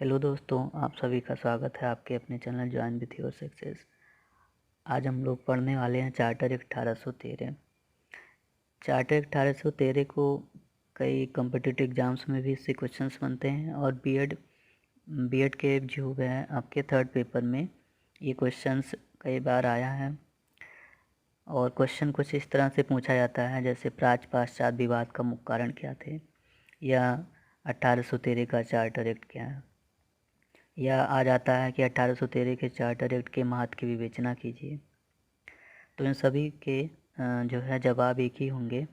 Hello दोस्तों, आप सभी का स्वागत है आपके अपने channel join with your success. आज हम लोग पढ़ने वाले हैं चार्टर एक्ट 1813। चार्टर एक्ट 1813 को कई कॉम्पिटिटिव एग्जाम्स में भी इससे क्वेश्चंस बनते हैं और बीएड के जो है आपके थर्ड पेपर में ये क्वेश्चंस कई बार आया है। और क्वेश्चन कुछ इस तरह से पूछा जाता है जैसे प्राच पाश्चात्य विवाद का मुख्य कारण क्या थे, या 1813 का चार्टर एक्ट क्या है, या आ जाता है कि 1813 के चार्टर एक्ट के महत्व की विवेचना कीजिए। तो इन सभी के जो है जवाब एक ही होंगे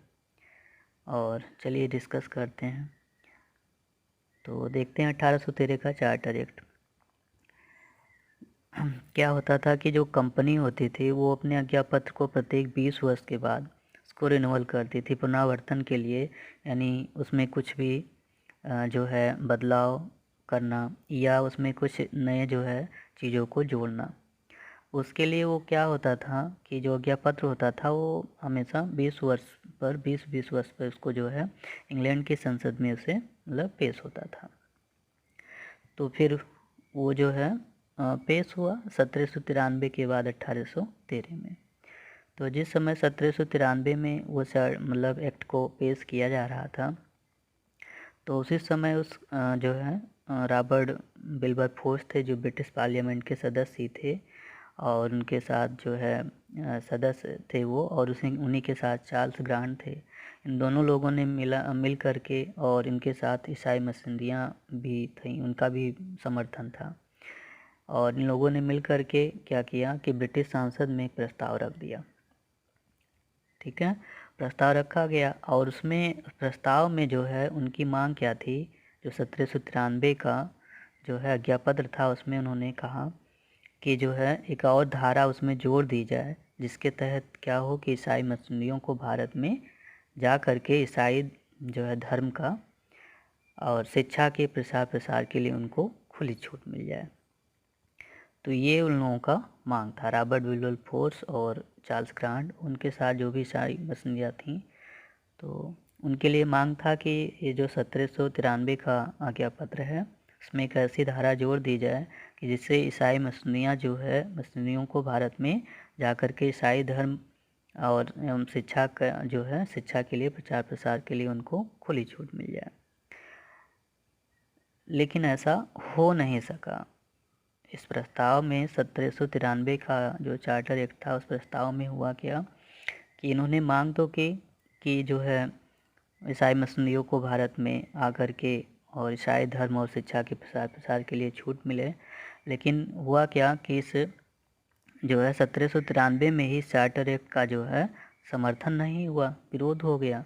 और चलिए डिस्कस करते हैं। तो देखते हैं 1813 का चार्टर एक्ट। क्या होता था कि जो कंपनी होती थी वो अपने आज्ञापत्र को प्रत्येक 20 वर्ष के बाद उसको रिन्यूअल करती थी पुनरावर्तन के लिए, यानी उसमें कुछ भी जो है बदलाव करना या उसमें कुछ नए जो है चीज़ों को जोड़ना। उसके लिए वो क्या होता था कि जो आज्ञापत्र होता था वो हमेशा 20 वर्ष पर उसको जो है इंग्लैंड की संसद में उसे मतलब पेश होता था। तो फिर वो जो है पेश हुआ 1793 के बाद 1813 में। तो जिस समय 1793 में वो मतलब एक्ट को पेश किया जा रहा था, तो उसी समय उस जो है रॉबर्ट विल्बरफोर्स थे जो ब्रिटिश पार्लियामेंट के सदस्य थे, और उनके साथ जो है सदस्य थे वो, और उन्हीं के साथ चार्ल्स ग्रांट थे। इन दोनों लोगों ने मिल करके, और इनके साथ ईसाई मिशनरियाँ भी थीं, उनका भी समर्थन था। और इन लोगों ने मिल करके क्या किया कि ब्रिटिश संसद में एक प्रस्ताव रख दिया। ठीक है, प्रस्ताव रखा गया और उसमें प्रस्ताव में जो है उनकी मांग क्या थी, जो 1793 का जो है आज्ञापत्र था उसमें उन्होंने कहा कि जो है एक और धारा उसमें जोड़ दी जाए जिसके तहत क्या हो कि ईसाई मिशनरियों को भारत में जा करके ईसाई जो है धर्म का और शिक्षा के प्रसार के लिए उनको खुली छूट मिल जाए। तो ये उन लोगों का मांग था, रॉबर्ट विल्बरफोर्स और चार्ल्स ग्रांट, उनके साथ जो भी ईसाई मिशनरियाँ थीं, तो उनके लिए मांग था कि ये जो 1793 का आज्ञापत्र है उसमें एक ऐसी धारा जोड़ दी जाए कि जिससे ईसाई मिशनरियाँ जो है मिशनरियों को भारत में जाकर के ईसाई धर्म और एवं शिक्षा का जो है शिक्षा के लिए प्रचार प्रसार के लिए उनको खुली छूट मिल जाए। लेकिन ऐसा हो नहीं सका। इस प्रस्ताव में 1793 का जो चार्टर एक्ट था उस प्रस्ताव में हुआ क्या कि इन्होंने मांग तो की कि जो है ईसाई मिशनरियों को भारत में आकर के और ईसाई धर्म और शिक्षा के प्रसार के लिए छूट मिले। लेकिन हुआ क्या कि इस जो है 1793 में ही चार्टर एक्ट का जो है समर्थन नहीं हुआ, विरोध हो गया।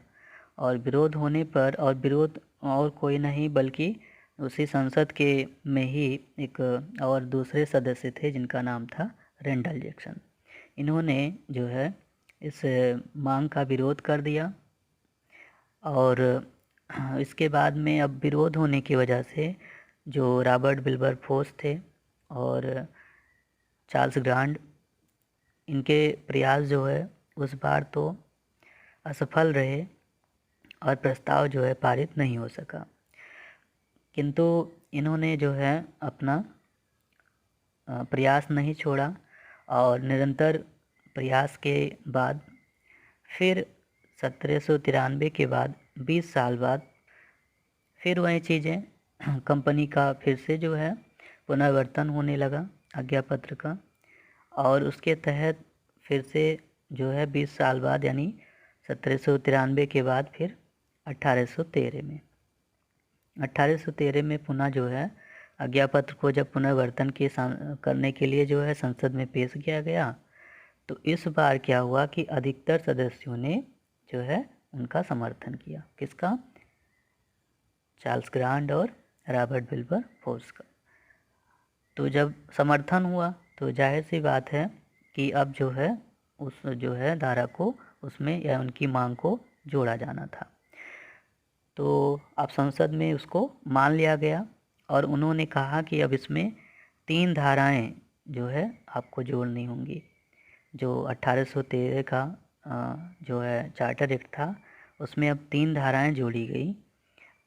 और विरोध होने पर, और विरोध और कोई नहीं बल्कि उसी संसद के में ही एक और दूसरे सदस्य थे जिनका नाम था रेंडल जैक्सन। इन्होंने जो है इस मांग का विरोध कर दिया, और इसके बाद में अब विरोध होने की वजह से जो रॉबर्ट विल्बरफोर्स थे और चार्ल्स ग्रांट, इनके प्रयास जो है उस बार तो असफल रहे और प्रस्ताव जो है पारित नहीं हो सका। किंतु इन्होंने जो है अपना प्रयास नहीं छोड़ा, और निरंतर प्रयास के बाद फिर 1793 के बाद 20 साल बाद फिर वही चीज़ें कंपनी का फिर से जो है पुनर्वर्तन होने लगा आज्ञापत्र का, और उसके तहत फिर से जो है 20 साल बाद यानी 1793 के बाद फिर 1813 में पुनः जो है आज्ञापत्र को जब पुनर्वर्तन करने के लिए जो है संसद में पेश किया गया, तो इस बार क्या हुआ कि अधिकतर सदस्यों ने जो है उनका समर्थन किया। किसका? चार्ल्स ग्रांट और रॉबर्ट विल्बरफोर्स का। तो जब समर्थन हुआ तो जाहिर सी बात है कि अब जो है उस जो है धारा को उसमें या उनकी मांग को जोड़ा जाना था। तो अब संसद में उसको मान लिया गया और उन्होंने कहा कि अब इसमें 3 धाराएं जो है आपको जोड़नी होंगी। जो 1813 का जो है चार्टर एक्ट था उसमें अब 3 धाराएं जोड़ी गई,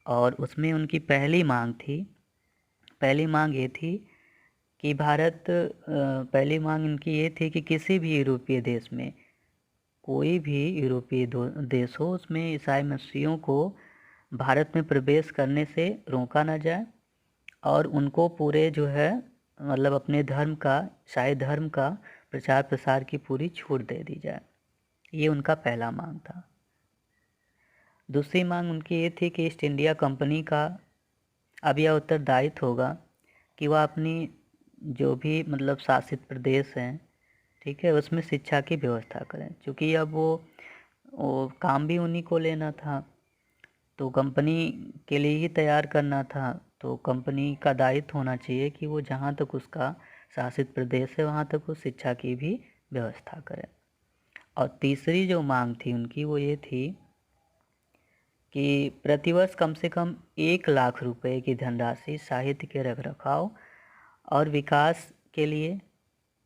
और उसमें उनकी पहली मांग थी पहली मांग ये थी कि पहली मांग इनकी ये थी कि किसी भी यूरोपीय देश में, कोई भी यूरोपीय देश हो, उसमें ईसाई मसीहियों को भारत में प्रवेश करने से रोका ना जाए और उनको पूरे जो है मतलब अपने धर्म का, ईसाई धर्म का प्रचार प्रसार की पूरी छूट दे दी जाए। ये उनका पहला मांग था। दूसरी मांग उनकी ये थी कि ईस्ट इंडिया कंपनी का अब यह उत्तरदायित्व होगा कि वह अपनी जो भी मतलब शासित प्रदेश हैं, ठीक है, उसमें शिक्षा की व्यवस्था करें। क्योंकि अब वो काम भी उन्हीं को लेना था, तो कंपनी के लिए ही तैयार करना था, तो कंपनी का दायित्व होना चाहिए कि वो जहाँ तक उसका शासित प्रदेश है वहाँ तक वो शिक्षा की भी व्यवस्था करें। और तीसरी जो मांग थी उनकी वो ये थी कि प्रतिवर्ष कम से कम 1 लाख रुपए की धनराशि साहित्य के रखरखाव और विकास के लिए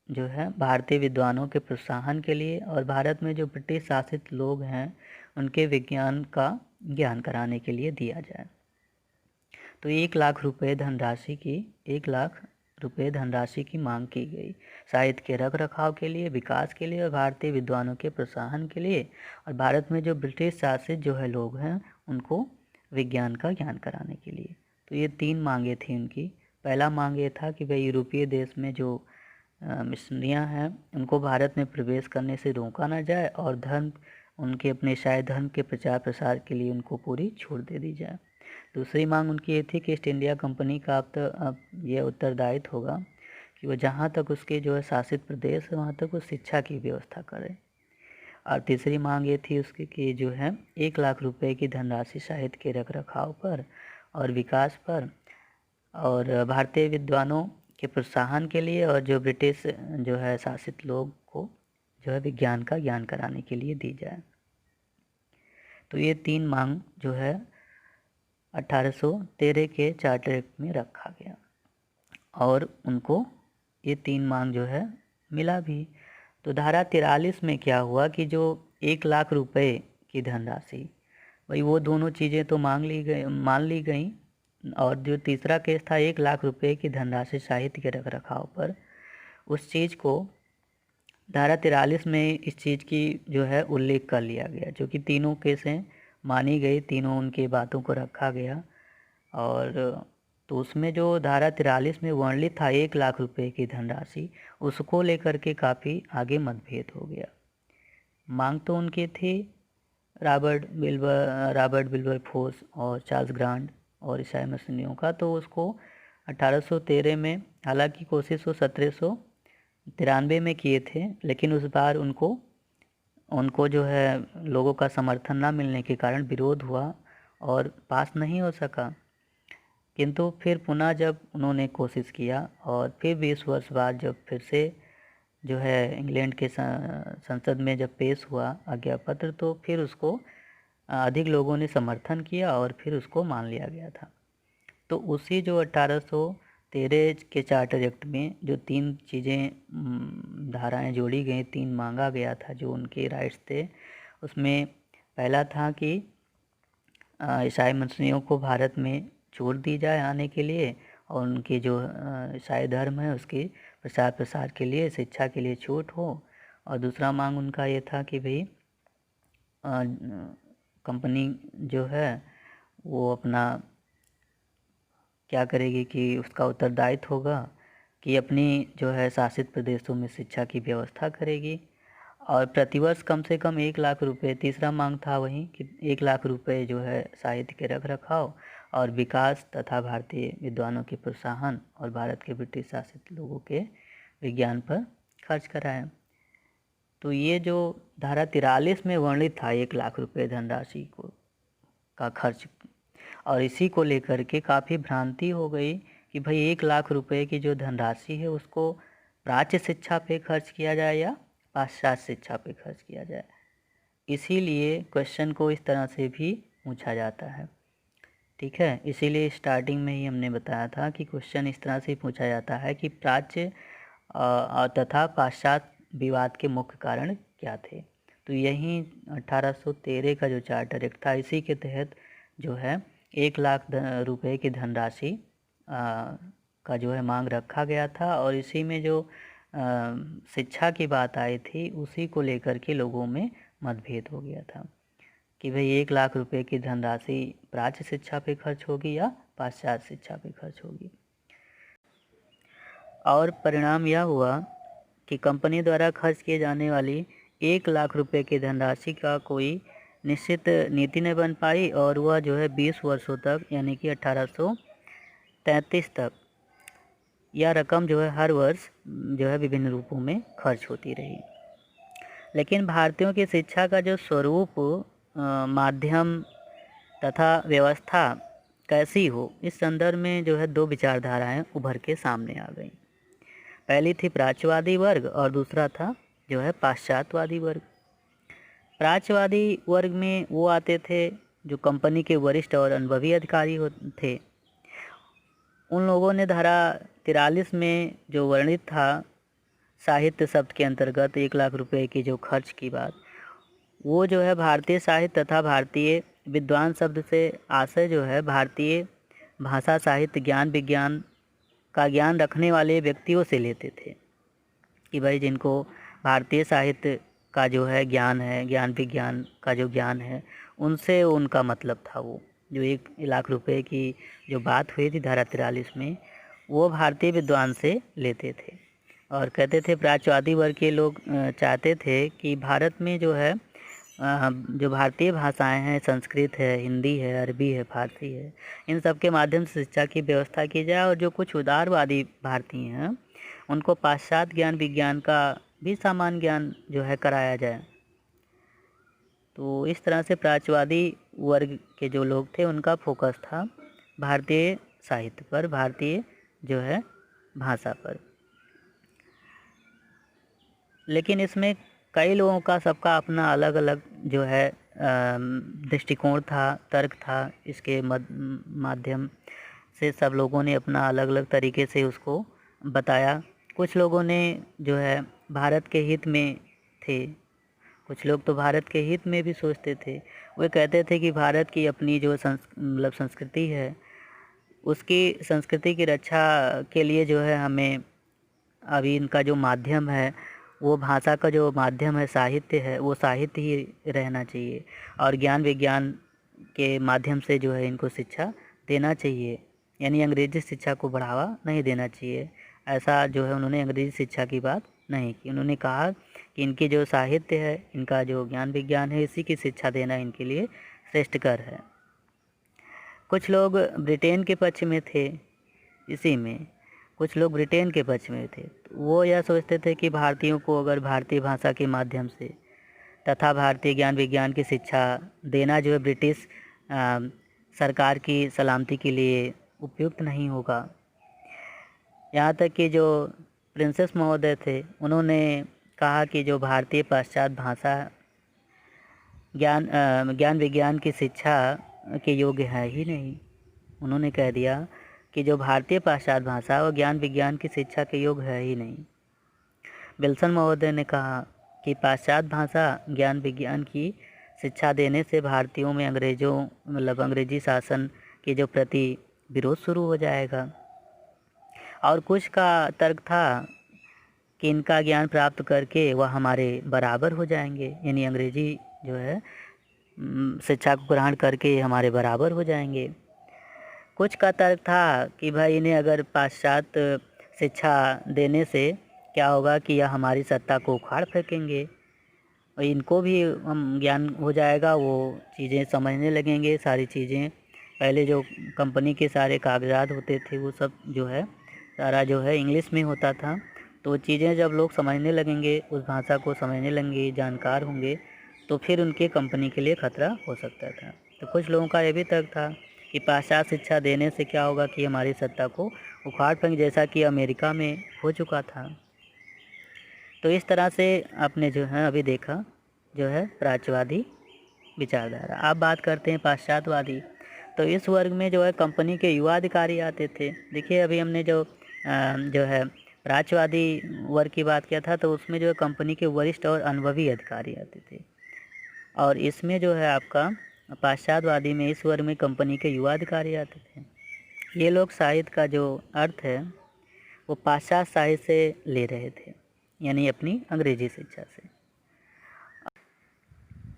जो है, भारतीय विद्वानों के प्रोत्साहन के लिए और भारत में जो ब्रिटिश शासित लोग हैं उनके विज्ञान का ज्ञान कराने के लिए दिया जाए। तो 1 लाख रुपए धनराशि की 1 लाख रुपए धनराशि की मांग की गई साहित्य के रख रखाव के लिए, विकास के लिए और भारतीय विद्वानों के प्रोत्साहन के लिए, और भारत में जो ब्रिटिश शासित जो है लोग हैं उनको विज्ञान का ज्ञान कराने के लिए। तो ये 3 मांगे थी उनकी। पहला मांग ये था कि भाई यूरोपीय देश में जो मिशनरियाँ हैं उनको भारत में प्रवेश करने से रोका ना जाए और धर्म, उनके अपने ईसाई धर्म के प्रचार प्रसार के लिए उनको पूरी छूट दे दी जाए। दूसरी मांग उनकी ये थी कि ईस्ट इंडिया कंपनी का अब ये उत्तरदायित्व होगा कि वो जहाँ तक उसके जो है शासित प्रदेश है वहाँ तक वो शिक्षा की व्यवस्था करे। और तीसरी मांग ये थी उसकी कि जो है 1 लाख रुपए की धनराशि साहित्य के रख रखाव पर और विकास पर और भारतीय विद्वानों के प्रोत्साहन के लिए और जो ब्रिटिश जो है शासित लोग को जो है विज्ञान का ज्ञान कराने के लिए दी जाए। तो ये 3 मांग जो है 1813 के चार्टर एक्ट में रखा गया और उनको ये 3 मांग जो है मिला भी। तो धारा 43 में क्या हुआ कि जो 1 लाख रुपए की धनराशि, भाई वो दोनों चीज़ें तो मान ली गई और जो तीसरा केस था 1 लाख रुपए की धनराशि साहित्य के रख रखाव पर, उस चीज़ को धारा 43 में इस चीज़ की जो है उल्लेख कर लिया गया, जो कि तीनों केसें मानी गई, तीनों उनके बातों को रखा गया। और तो उसमें जो धारा 43 में वर्णित था 1 लाख रुपए की धनराशि, उसको लेकर के काफ़ी आगे मतभेद हो गया। मांग तो उनके थे रॉबर्ट विल्बरफोर्स और चार्ल्स ग्रांट और ईसाई मिशनरियों का, तो उसको 1813 में, हालांकि कोशिश वो 1793 में किए थे, लेकिन उस बार उनको जो है लोगों का समर्थन ना मिलने के कारण विरोध हुआ और पास नहीं हो सका। किंतु फिर पुनः जब उन्होंने कोशिश किया और फिर 20 वर्ष बाद जब फिर से जो है इंग्लैंड के संसद में जब पेश हुआ आज्ञा पत्र, तो फिर उसको अधिक लोगों ने समर्थन किया और फिर उसको मान लिया गया था। तो उसी जो 1813 के चार्टर एक्ट में जो 3 चीज़ें धाराएं जोड़ी गई, 3 मांगा गया था जो उनके राइट्स थे, उसमें पहला था कि ईसाई मिशनरियों को भारत में छूट दी जाए आने के लिए और उनके जो ईसाई धर्म है उसके प्रचार प्रसार के लिए, शिक्षा के लिए छूट हो। और दूसरा मांग उनका ये था कि भाई कंपनी जो है वो अपना क्या करेगी कि उसका उत्तरदायित्व होगा कि अपनी जो है शासित प्रदेशों में शिक्षा की व्यवस्था करेगी और प्रतिवर्ष कम से कम 1 लाख रुपए, तीसरा मांग था वही कि 1 लाख रुपए जो है साहित्य के रख रखाव और विकास तथा भारतीय विद्वानों के प्रोत्साहन और भारत के ब्रिटिश शासित लोगों के विज्ञान पर खर्च कराएं। तो ये जो धारा 43 में वर्णित था 1 लाख रुपए धनराशि का खर्च, और इसी को लेकर के काफ़ी भ्रांति हो गई कि भाई 1 लाख रुपए की जो धनराशि है उसको प्राच्य शिक्षा पे खर्च किया जाए या पाश्चात्य शिक्षा पे खर्च किया जाए। इसीलिए क्वेश्चन को इस तरह से भी पूछा जाता है, ठीक है। इसीलिए स्टार्टिंग में ही हमने बताया था कि क्वेश्चन इस तरह से पूछा जाता है कि प्राच्य तथा पाश्चात्य विवाद के मुख्य कारण क्या थे। तो यही 1813 का जो चार्टर एक्ट था, इसी के तहत जो है 1 लाख रुपए की धनराशि का जो है मांग रखा गया था और इसी में जो शिक्षा की बात आई थी उसी को लेकर के लोगों में मतभेद हो गया था कि भाई 1 लाख रुपए की धनराशि प्राच्य शिक्षा पे खर्च होगी या पाश्चात्य शिक्षा पे खर्च होगी। और परिणाम यह हुआ कि कंपनी द्वारा खर्च किए जाने वाली 1 लाख रुपए की धनराशि का कोई निश्चित नीति नहीं बन पाई और वह जो है 20 वर्षों तक यानी कि 1833 तक यह रकम जो है हर वर्ष जो है विभिन्न रूपों में खर्च होती रही। लेकिन भारतीयों की शिक्षा का जो स्वरूप, माध्यम तथा व्यवस्था कैसी हो, इस संदर्भ में जो है 2 विचारधाराएं उभर के सामने आ गई। पहली थी प्राच्यवादी वर्ग और दूसरा था जो है पाश्चात्यवादी वर्ग। प्राच्यवादी वर्ग में वो आते थे जो कंपनी के वरिष्ठ और अनुभवी अधिकारी थे। उन लोगों ने धारा 43 में जो वर्णित था साहित्य शब्द के अंतर्गत 1 लाख रुपए की जो खर्च की बात, वो जो है भारतीय साहित्य तथा भारतीय विद्वान शब्द से आशय जो है भारतीय भाषा, साहित्य, ज्ञान, विज्ञान का ज्ञान रखने वाले व्यक्तियों से लेते थे कि भाई जिनको भारतीय साहित्य का जो है ज्ञान है, ज्ञान विज्ञान का जो ज्ञान है, उनसे उनका मतलब था। वो जो 1 लाख रुपए की जो बात हुई थी धारा 43 में, वो भारतीय विद्वान से लेते थे और कहते थे प्राच्यवादी वर्ग के लोग चाहते थे कि भारत में जो है जो भारतीय भाषाएं हैं, संस्कृत है, हिंदी है, अरबी है, फारसी है, इन सब के माध्यम से शिक्षा की व्यवस्था की जाए और जो कुछ उदारवादी भारतीय हैं उनको पाश्चात्य ज्ञान विज्ञान का भी सामान्य ज्ञान जो है कराया जाए। तो इस तरह से प्राच्यवादी वर्ग के जो लोग थे उनका फोकस था भारतीय साहित्य पर, भारतीय जो है भाषा पर। लेकिन इसमें कई लोगों का सबका अपना अलग अलग जो है दृष्टिकोण था, तर्क था। इसके माध्यम से सब लोगों ने अपना अलग अलग तरीके से उसको बताया। कुछ लोगों ने जो है भारत के हित में थे, कुछ लोग तो भारत के हित में भी सोचते थे। वे कहते थे कि भारत की अपनी जो संस्कृति है, उसकी संस्कृति की रक्षा के लिए जो है हमें अभी इनका जो माध्यम है, वो भाषा का जो माध्यम है, साहित्य है, वो साहित्य ही रहना चाहिए और ज्ञान विज्ञान के माध्यम से जो है इनको शिक्षा देना चाहिए, यानी अंग्रेजी शिक्षा को बढ़ावा नहीं देना चाहिए। ऐसा जो है उन्होंने अंग्रेजी शिक्षा की बात नहीं की। उन्होंने कहा कि इनकी जो साहित्य है, इनका जो ज्ञान विज्ञान है, इसी की शिक्षा देना इनके लिए श्रेष्ठकर है। कुछ लोग ब्रिटेन के पक्ष में थे, इसी में कुछ लोग ब्रिटेन के पक्ष में थे। वो यह सोचते थे कि भारतीयों को अगर भारतीय भाषा के माध्यम से तथा भारतीय ज्ञान विज्ञान की शिक्षा देना जो है ब्रिटिश सरकार की सलामती के लिए उपयुक्त नहीं होगा। यहाँ तक कि जो प्रिंसेस महोदय थे, उन्होंने कहा कि जो भारतीय पाश्चात्य भाषा ज्ञान विज्ञान की शिक्षा के योग्य है ही नहीं। उन्होंने कह दिया कि जो भारतीय पाश्चात्य भाषा और ज्ञान विज्ञान की शिक्षा के योग्य है ही नहीं। विल्सन महोदय ने कहा कि पाश्चात्य भाषा ज्ञान विज्ञान की शिक्षा देने से भारतीयों में अंग्रेजी शासन के जो प्रति विरोध शुरू हो जाएगा। और कुछ का तर्क था कि इनका ज्ञान प्राप्त करके वह हमारे बराबर हो जाएंगे, यानी अंग्रेजी जो है शिक्षा को ग्रहण करके हमारे बराबर हो जाएंगे। कुछ का तर्क था कि भाई इन्हें अगर पाश्चात्य शिक्षा देने से क्या होगा कि यह हमारी सत्ता को उखाड़ फेंकेंगे और इनको भी हम ज्ञान हो जाएगा, वो चीज़ें समझने लगेंगे। सारी चीज़ें पहले जो कंपनी के सारे कागजात होते थे वो सब जो है सारा जो है इंग्लिश में होता था। तो चीज़ें जब लोग समझने लगेंगे, उस भाषा को समझने लगेंगे, जानकार होंगे, तो फिर उनके कंपनी के लिए खतरा हो सकता था। तो कुछ लोगों का ये भी तर्क था कि पाश्चात्य शिक्षा देने से क्या होगा कि हमारी सत्ता को उखाड़ फेंक, जैसा कि अमेरिका में हो चुका था। तो इस तरह से आपने जो है अभी देखा जो है प्राच्यवादी विचारधारा। अब बात करते हैं पाश्चात्यवादी। तो इस वर्ग में जो है कंपनी के युवा अधिकारी आते थे। देखिए अभी हमने जो है प्राच्यवादी वर्ग की बात किया था, तो उसमें जो है कंपनी के वरिष्ठ और अनुभवी अधिकारी आते थे। और इसमें जो है आपका पाश्चात्यवादी में इस वर्ग में कंपनी के युवा अधिकारी आते थे। ये लोग साहित्य का जो अर्थ है वो पाश्चात्य साहित्य से ले रहे थे, यानी अपनी अंग्रेजी शिक्षा से।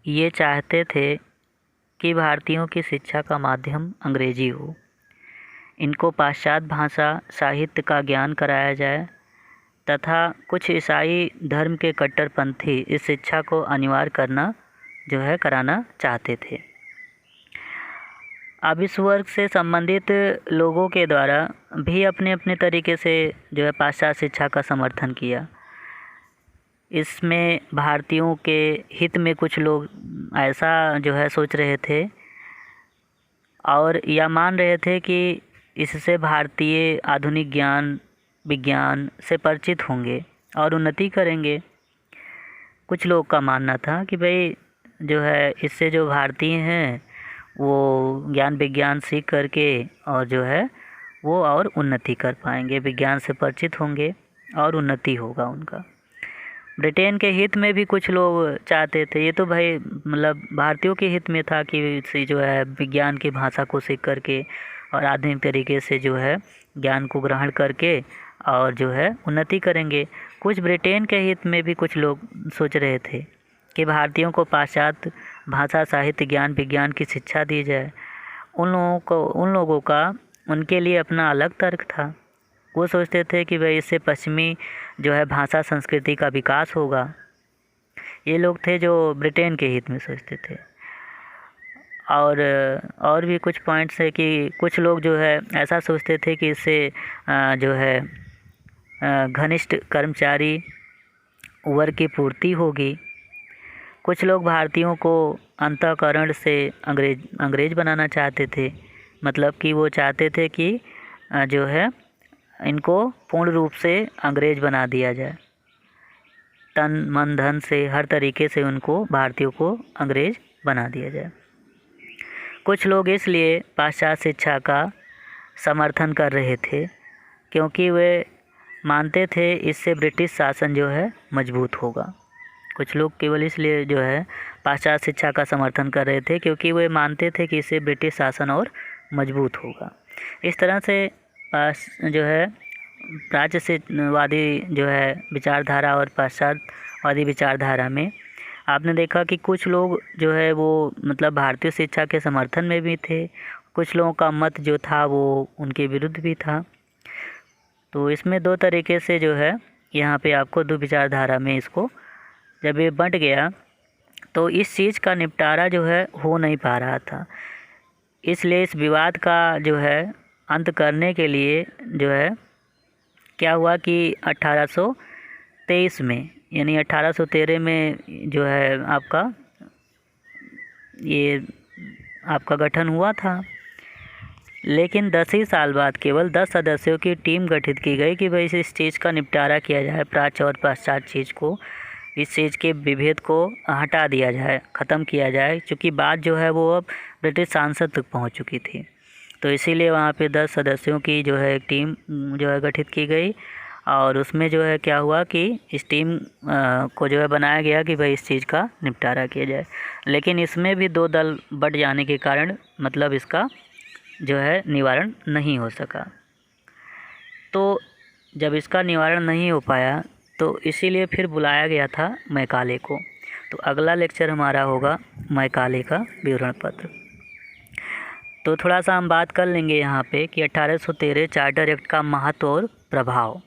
ये चाहते थे कि भारतीयों की शिक्षा का माध्यम अंग्रेजी हो। इनको पाश्चात्य भाषा साहित्य का ज्ञान कराया जाए तथा कुछ ईसाई धर्म के कट्टरपंथी इस शिक्षा को अनिवार्य कराना चाहते थे। अब इस वर्ग से संबंधित लोगों के द्वारा भी अपने अपने तरीके से पाश्चात्य शिक्षा का समर्थन किया। इसमें भारतीयों के हित में कुछ लोग ऐसा सोच रहे थे और या मान रहे थे कि इससे भारतीय आधुनिक ज्ञान विज्ञान से परिचित होंगे और उन्नति करेंगे। कुछ लोग का मानना था कि भाई इससे जो भारतीय हैं वो ज्ञान विज्ञान सीख करके और वो और उन्नति कर पाएंगे, विज्ञान से परिचित होंगे और उन्नति होगा उनका। ब्रिटेन के हित में भी कुछ लोग चाहते थे, ये तो भाई मतलब भारतीयों के हित में था कि इसे विज्ञान की भाषा को सीख करके और आधुनिक तरीके से ज्ञान को ग्रहण करके और उन्नति करेंगे। कुछ ब्रिटेन के हित में भी कुछ लोग सोच रहे थे कि भारतीयों को पाश्चात्य भाषा साहित्य ज्ञान विज्ञान की शिक्षा दी जाए। उन लोगों का उनके लिए अपना अलग तर्क था। वो सोचते थे कि भाई इससे पश्चिमी भाषा संस्कृति का विकास होगा। ये लोग थे जो ब्रिटेन के हित में सोचते थे। और भी कुछ पॉइंट्स है कि कुछ लोग ऐसा सोचते थे कि इससे घनिष्ठ कर्मचारी वर्ग की पूर्ति होगी। कुछ लोग भारतीयों को अंतःकरण से अंग्रेज बनाना चाहते थे, मतलब कि वो चाहते थे कि इनको पूर्ण रूप से अंग्रेज बना दिया जाए, तन मन धन से हर तरीके से उनको भारतीयों को अंग्रेज बना दिया जाए। कुछ लोग इसलिए पाश्चात्य शिक्षा का समर्थन कर रहे थे क्योंकि वे मानते थे इससे ब्रिटिश शासन मजबूत होगा। कुछ लोग केवल इसलिए पाश्चात्य शिक्षा का समर्थन कर रहे थे क्योंकि वे मानते थे कि इससे ब्रिटिश शासन और मजबूत होगा। इस तरह से प्राच्यवादी विचारधारा और पाश्चात्यवादी विचारधारा में आपने देखा कि कुछ लोग वो मतलब भारतीय शिक्षा के समर्थन में भी थे, कुछ लोगों का मत था वो उनके विरुद्ध भी था। तो इसमें दो तरीके से यहाँ पे आपको दो विचारधारा में इसको जब ये बंट गया तो इस चीज़ का निपटारा हो नहीं पा रहा था। इसलिए इस विवाद का अंत करने के लिए क्या हुआ कि 1823 में यानी 1813 में आपका गठन हुआ था। लेकिन 10 ही साल बाद केवल 10 सदस्यों की टीम गठित की गई कि भाई इस चीज़ का निपटारा किया जाए, प्राच्य और पाश्चात्य चीज़ को, इस चीज़ के विभेद को हटा दिया जाए, ख़त्म किया जाए, क्योंकि बात वो अब ब्रिटिश सांसद तक पहुंच चुकी थी। तो इसीलिए वहाँ पे 10 सदस्यों की एक टीम गठित की गई और उसमें क्या हुआ कि इस टीम को बनाया गया कि भाई इस चीज़ का निपटारा किया जाए। लेकिन इसमें भी दो दल बट जाने के कारण मतलब इसका निवारण नहीं हो सका। तो जब इसका निवारण नहीं हो पाया तो इसीलिए फिर बुलाया गया था मैकाले को। तो अगला लेक्चर हमारा होगा मैकाले का विवरण पत्र। तो थोड़ा सा हम बात कर लेंगे यहाँ पे कि 1813 चार्टर एक्ट का महत्व और प्रभाव।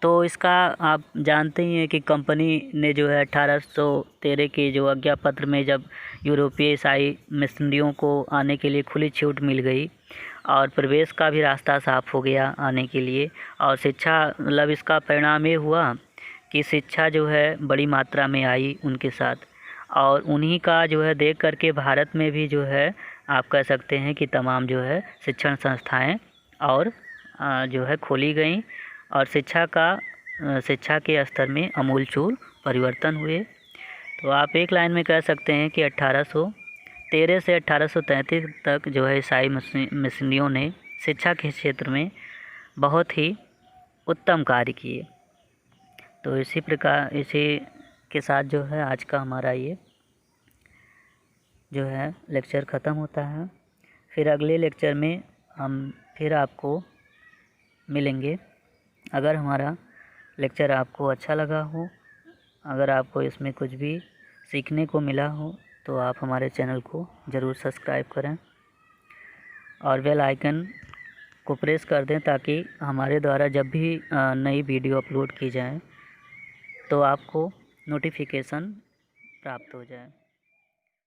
तो इसका आप जानते ही हैं कि कंपनी ने 1813 के आज्ञा पत्र में जब यूरोपीय ईसाई मिशनरियों को आने के लिए खुली छूट मिल गई और प्रवेश का भी रास्ता साफ हो गया आने के लिए, और शिक्षा मतलब इसका परिणाम ये हुआ कि शिक्षा बड़ी मात्रा में आई उनके साथ, और उन्हीं का देख करके भारत में भी आप कह सकते हैं कि तमाम शिक्षण संस्थाएं और खोली गई और शिक्षा के स्तर में आमूलचूल परिवर्तन हुए। तो आप एक लाइन में कह सकते हैं कि 1813 से 1833 तक ईसाई मिशनरियों ने शिक्षा के क्षेत्र में बहुत ही उत्तम कार्य किए। तो इसी के साथ आज का हमारा ये लेक्चर ख़त्म होता है। फिर अगले लेक्चर में हम फिर आपको मिलेंगे। अगर हमारा लेक्चर आपको अच्छा लगा हो, अगर आपको इसमें कुछ भी सीखने को मिला हो, तो आप हमारे चैनल को ज़रूर सब्सक्राइब करें और बेल आइकन को प्रेस कर दें, ताकि हमारे द्वारा जब भी नई वीडियो अपलोड की जाए तो आपको नोटिफिकेशन प्राप्त हो जाए।